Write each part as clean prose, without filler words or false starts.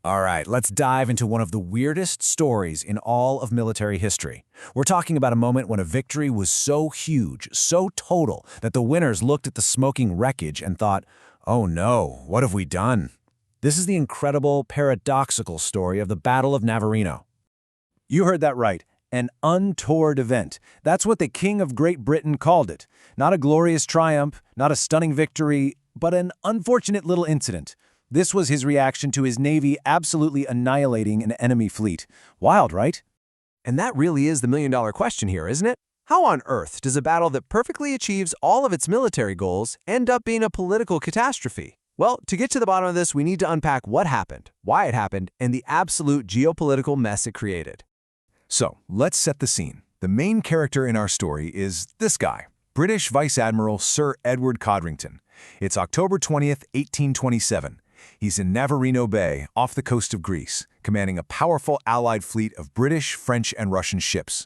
All right, let's dive into one of the weirdest stories in all of military history. We're talking about a moment when a victory was so huge, so total, that the winners looked at the smoking wreckage and thought, oh no, what have we done? This is the incredible, paradoxical story of the Battle of Navarino. You heard that right. An untoward event. That's what the King of Great Britain called it. Not a glorious triumph, not a stunning victory, but an unfortunate little incident. This was his reaction to his navy absolutely annihilating an enemy fleet. Wild, right? And that really is the million-dollar question here, isn't it? How on earth does a battle that perfectly achieves all of its military goals end up being a political catastrophe? Well, to get to the bottom of this, we need to unpack what happened, why it happened, and the absolute geopolitical mess it created. So, let's set the scene. The main character in our story is this guy, British Vice-Admiral Sir Edward Codrington. It's October 20th, 1827. He's in Navarino Bay, off the coast of Greece, commanding a powerful Allied fleet of British, French, and Russian ships.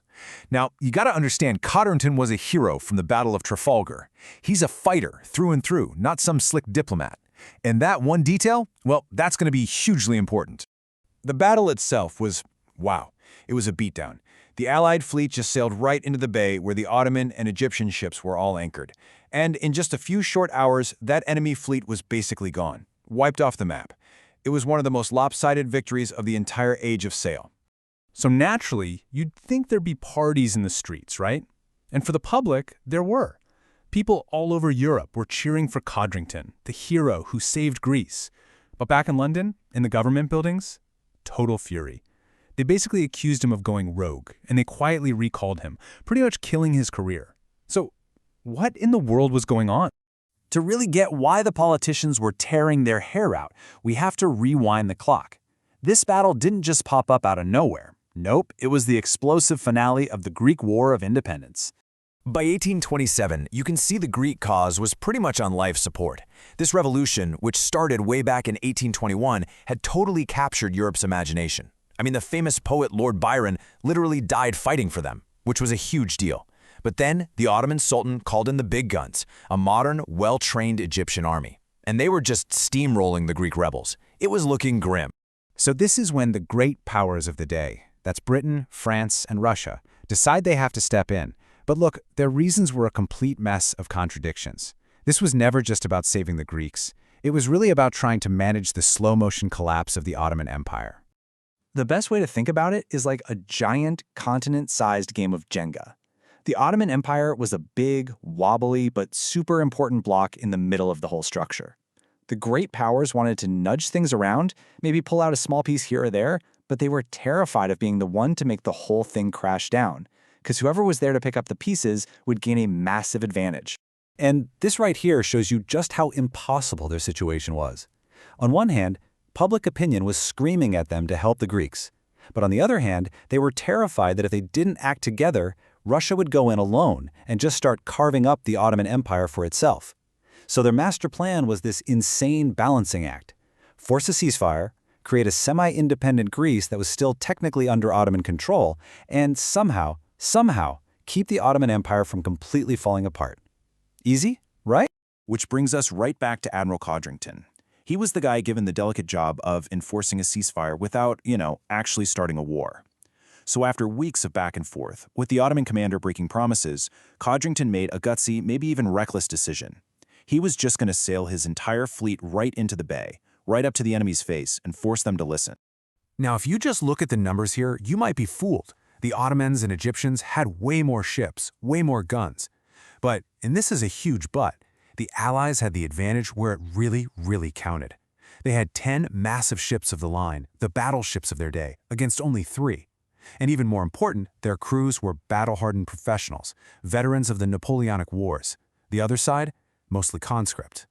Now, you gotta understand, Codrington was a hero from the Battle of Trafalgar. He's a fighter, through and through, not some slick diplomat. And that one detail, well, that's gonna be hugely important. The battle itself was, wow, it was a beatdown. The Allied fleet just sailed right into the bay where the Ottoman and Egyptian ships were all anchored. And in just a few short hours, that enemy fleet was basically gone. Wiped off the map. It was one of the most lopsided victories of the entire age of sail. So naturally, you'd think there'd be parties in the streets, right? And for the public, there were. People all over Europe were cheering for Codrington, the hero who saved Greece. But back in London, in the government buildings, total fury. They basically accused him of going rogue, and they quietly recalled him, pretty much killing his career. So, what in the world was going on? To really get why the politicians were tearing their hair out, we have to rewind the clock. This battle didn't just pop up out of nowhere. Nope, it was the explosive finale of the Greek War of Independence. By 1827, you can see the Greek cause was pretty much on life support. This revolution, which started way back in 1821, had totally captured Europe's imagination. I mean, the famous poet Lord Byron literally died fighting for them, which was a huge deal. But then, the Ottoman Sultan called in the big guns, a modern, well-trained Egyptian army. And they were just steamrolling the Greek rebels. It was looking grim. So this is when the great powers of the day, that's Britain, France, and Russia, decide they have to step in. But look, their reasons were a complete mess of contradictions. This was never just about saving the Greeks. It was really about trying to manage the slow-motion collapse of the Ottoman Empire. The best way to think about it is like a giant continent-sized game of Jenga. The Ottoman Empire was a big, wobbly, but super important block in the middle of the whole structure. The great powers wanted to nudge things around, maybe pull out a small piece here or there, but they were terrified of being the one to make the whole thing crash down, because whoever was there to pick up the pieces would gain a massive advantage. And this right here shows you just how impossible their situation was. On one hand, public opinion was screaming at them to help the Greeks. But on the other hand, they were terrified that if they didn't act together, Russia would go in alone and just start carving up the Ottoman Empire for itself. So their master plan was this insane balancing act. Force a ceasefire, create a semi-independent Greece that was still technically under Ottoman control, and somehow keep the Ottoman Empire from completely falling apart. Easy, right? Which brings us right back to Admiral Codrington. He was the guy given the delicate job of enforcing a ceasefire without, actually starting a war. So after weeks of back and forth, with the Ottoman commander breaking promises, Codrington made a gutsy, maybe even reckless decision. He was just going to sail his entire fleet right into the bay, right up to the enemy's face, and force them to listen. Now, if you just look at the numbers here, you might be fooled. The Ottomans and Egyptians had way more ships, way more guns. But, and this is a huge but, the Allies had the advantage where it really, really counted. They had 10 massive ships of the line, the battleships of their day, against only 3. And even more important, their crews were battle-hardened professionals, veterans of the Napoleonic Wars. The other side, mostly conscript.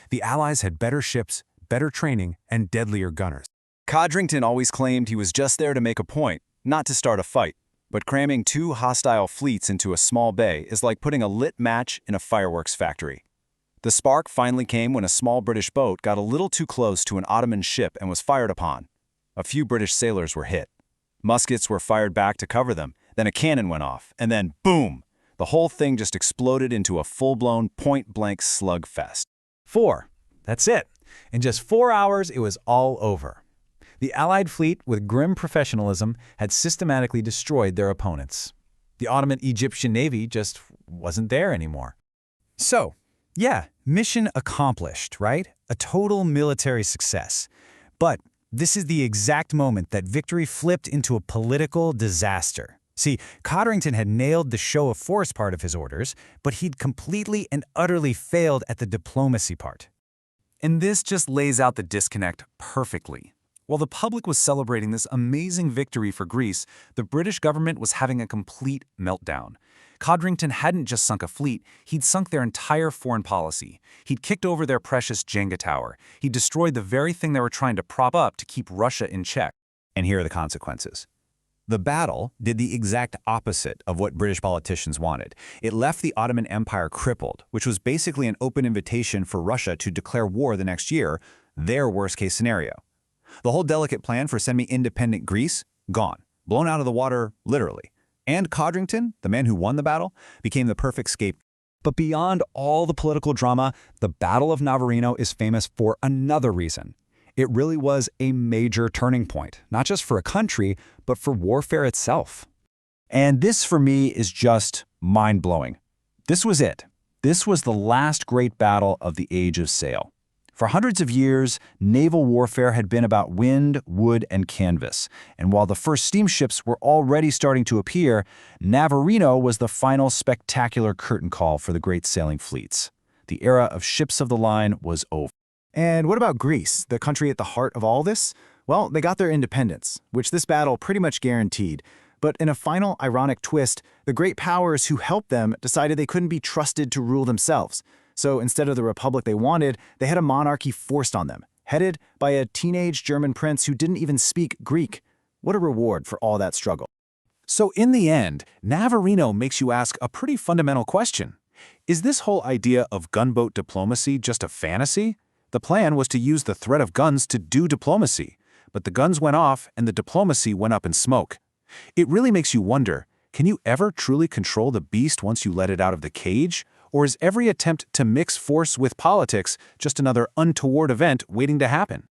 The Allies had better ships, better training, and deadlier gunners. Codrington always claimed he was just there to make a point, not to start a fight. But cramming 2 hostile fleets into a small bay is like putting a lit match in a fireworks factory. The spark finally came when a small British boat got a little too close to an Ottoman ship and was fired upon. A few British sailors were hit. Muskets were fired back to cover them, then a cannon went off, and then boom! The whole thing just exploded into a full-blown, point-blank slugfest. 4. That's it. In just 4 hours, it was all over. The Allied fleet, with grim professionalism, had systematically destroyed their opponents. The Ottoman-Egyptian navy just wasn't there anymore. So, yeah, mission accomplished, right? A total military success. But this is the exact moment that victory flipped into a political disaster. See, Codrington had nailed the show of force part of his orders, but he'd completely and utterly failed at the diplomacy part. And this just lays out the disconnect perfectly. While the public was celebrating this amazing victory for Greece, the British government was having a complete meltdown. Codrington hadn't just sunk a fleet, he'd sunk their entire foreign policy. He'd kicked over their precious Jenga tower. He'd destroyed the very thing they were trying to prop up to keep Russia in check. And here are the consequences. The battle did the exact opposite of what British politicians wanted. It left the Ottoman Empire crippled, which was basically an open invitation for Russia to declare war the next year, their worst-case scenario. The whole delicate plan for semi-independent Greece, gone, blown out of the water, literally. And Codrington, the man who won the battle, became the perfect scapegoat. But beyond all the political drama, the Battle of Navarino is famous for another reason. It really was a major turning point, not just for a country, but for warfare itself. And this, for me, is just mind-blowing. This was it. This was the last great battle of the Age of Sail. For hundreds of years, naval warfare had been about wind, wood, and canvas. And while the first steamships were already starting to appear, Navarino was the final spectacular curtain call for the great sailing fleets. The era of ships of the line was over. And what about Greece, the country at the heart of all this? Well, they got their independence, which this battle pretty much guaranteed. But in a final ironic twist, the great powers who helped them decided they couldn't be trusted to rule themselves. So instead of the republic they wanted, they had a monarchy forced on them, headed by a teenage German prince who didn't even speak Greek. What a reward for all that struggle. So in the end, Navarino makes you ask a pretty fundamental question. Is this whole idea of gunboat diplomacy just a fantasy? The plan was to use the threat of guns to do diplomacy, but the guns went off and the diplomacy went up in smoke. It really makes you wonder, can you ever truly control the beast once you let it out of the cage? Or is every attempt to mix force with politics just another untoward event waiting to happen?